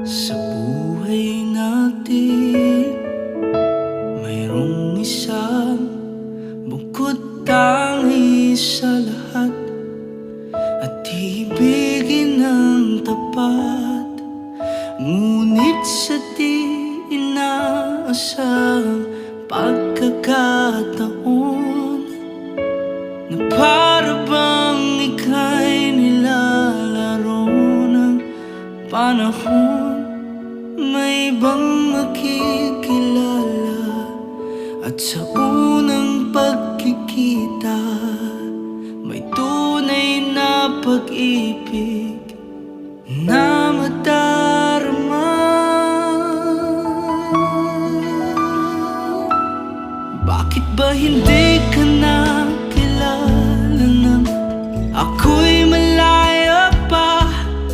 Sa buhay natin, mayroong isang bukod tangi sa lahat, at ibigin ng tapat. Ngunit sa di inaasahang pagkakataon, na para bang ika'y nilalaro ng panahon, may ibang makikilala, at sa unang pagkikita may tunay na pag-ibig.